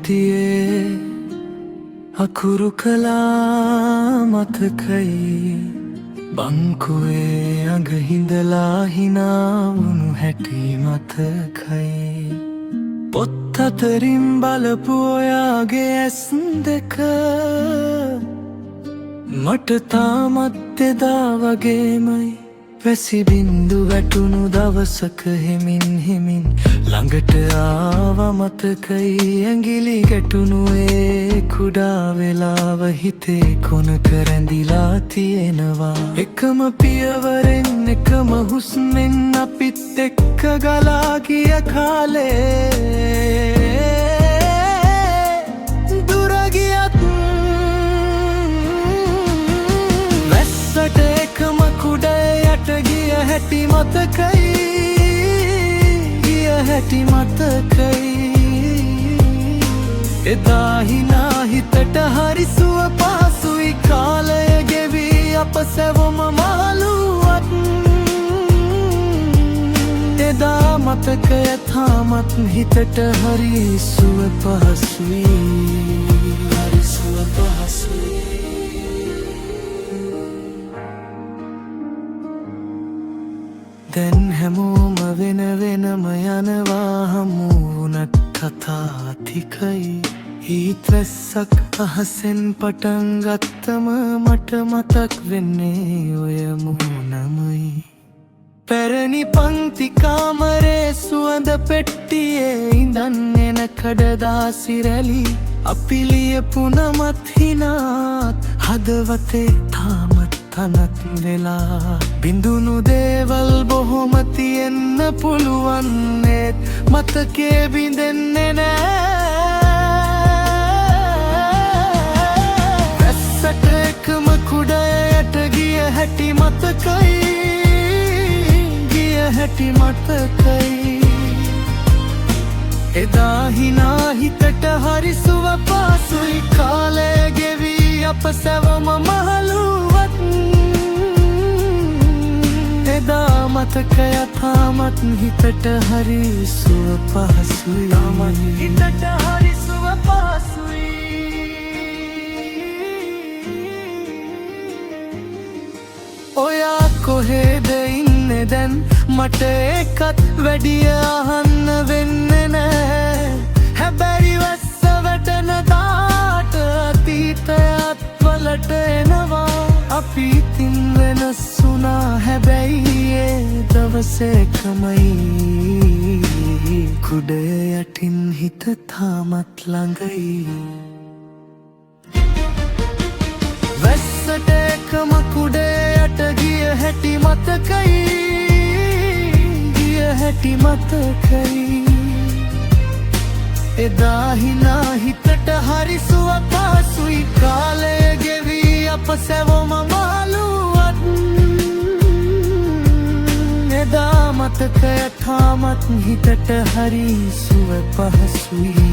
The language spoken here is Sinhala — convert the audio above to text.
පොතියේ අකුරු කලා මතකයි බංකුවේ අඟ හිඳලා හිනාවුණු හැටි මතකයි පොත් අතරින් බලපු ඔයාගේ ඇස් දෙක මට තාමත් එදා වගේමයි වැසි බින්දු වැටුණු දවසක හෙමින් හෙමින් ළඟට ආව මතකයි ඇඟිලි ගැටුණු ඒ කුඩා වෙලාව හිතේ කොනක රැඳිලා තියෙනවා එකම පියවරෙන් එකම හුස්මෙන් අපිත් එක්ක ගලා ගිය කාලේ දුර ගියත් වැස්සට එකම කුඩේ ගිය හැටි මතකයි ගිය හැටි මතකයි එදා හිනා හිතට හරි සුව පහසුයි කාලය ගෙවි අප සැවොම මාළුවත් එදා මතකය තාමත් හිතට හරි සුව පහසුයි හරි සුව පහසුයි දැන් හැමෝම වෙන වෙනම යනවා හමුවුණත් කතා තිකයි ඊත් වැස්සක් අහසෙන් පටන් ගත්තම මට මතක් වෙන්නේ ඔය මුහුණමයි පැරණි පංක්ති කාමරේ සුවඳ පෙට්ටියේ ඉඳන් එන කඩදාසි රැලි අපි ලියපු නමත් හිනාත් හදවතේ තාමත් තනත් වෙලා බිඳුණු දේවල් බොහොම තියෙන්න පුළුවන් ඒත් මතකේ බිඳෙන්නේ නෑ වැස්සට එකම කුඩයට ගිය හැටි මතකයි ගිය හැටි මතකයි එදා හිනා හිතට හරි සුව පහසුයි කාලය ගෙවි අප සැවම මහලුවත් එදා මතකය තාමත් හිතට හරි සුව පහසුයි තාමත් හිතට හරි සුව පහසුයි ඔයා කොහෙද ඉන්නේ දැන් මට ඒකත් වැඩිය අහන්න වෙන්නේ නෑ හැබැයි වැස්ස වැටෙන දාට අතීතයත් වලට එනවා අපි ඉතින් වෙනස් වුණා හැබැයි ඒ දවසේකමයි කුඩය යටින් හිත තාමත් ළඟයි වැස්සට එකම කුඩයට ගිය හැටි මතකයි ගිය හැටි මතකයි එදා හිනා හිතට හරි සුව පහසුයි කාලය ගෙවි අප සැවොම මාළුවත් එදා මතකය තාමත් හිතට හරි සුව පහසුයි